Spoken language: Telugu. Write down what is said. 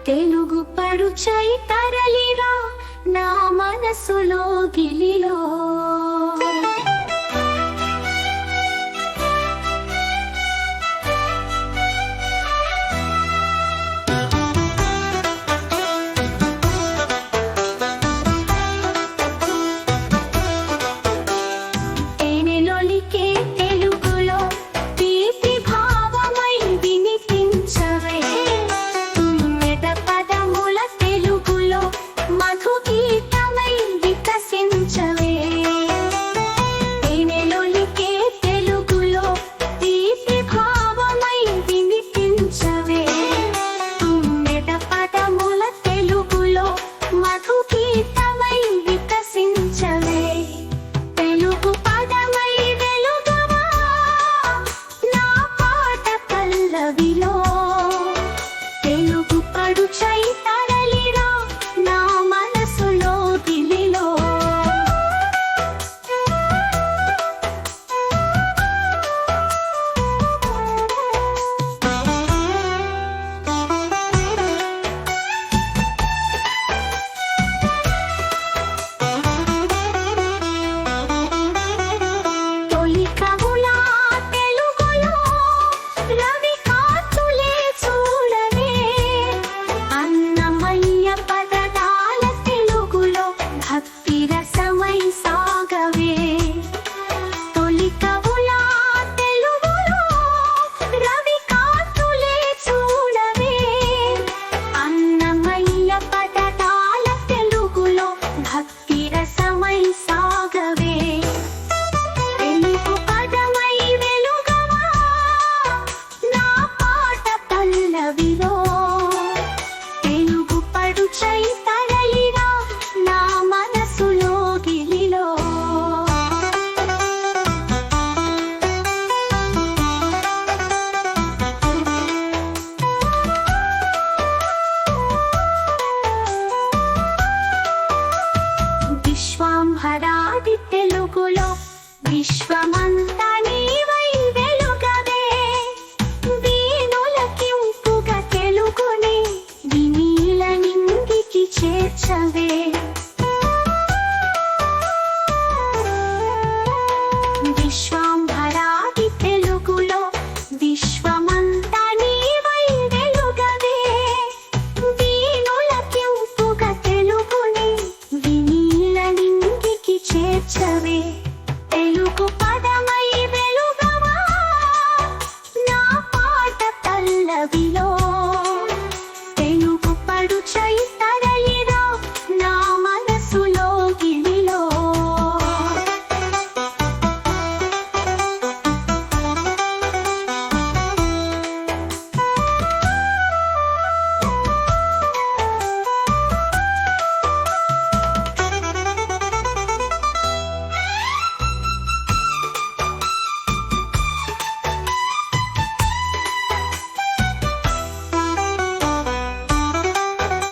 తెలుగు పడుచై తరలిరా నా మనసులో గిలిలో. తెలుగు పడుచై తరలిరా నా మనసులో గిలిలో. తొలి కవుల తెలుగులో రవి కాంతులే చూడవే, అన్నమయ్య పదనాల తెలుగులో భక్తి రసమై సాగవే. తొలి కవుల తెలుగులో రవి కాంతులే చూడవే, అన్నమయ్య పదనాల తెలుగులో భక్తి రసమై సాగవే. తెలుగు పదమై వెలుగవా నా పాట పల్లవిలో. తెలుగు పడుచై తరలిరా నా మనసులో గిలిలో. విశ్వాంభరాది తెలుగులో విశ్వమంతా నీవై వెలుగవే, వీణులకింపుగా తెలుగుని వినీల నింగికి చేర్చవే. విశ్వాంభరాది తెలుగులో విశ్వమంతా నీవై వెలుగవే, వీణులకింపుగా తెలుగుని వినీల నింగికి చేర్చవే. తెలుగు పదమై వెలుగవా నా పాట పల్లవి.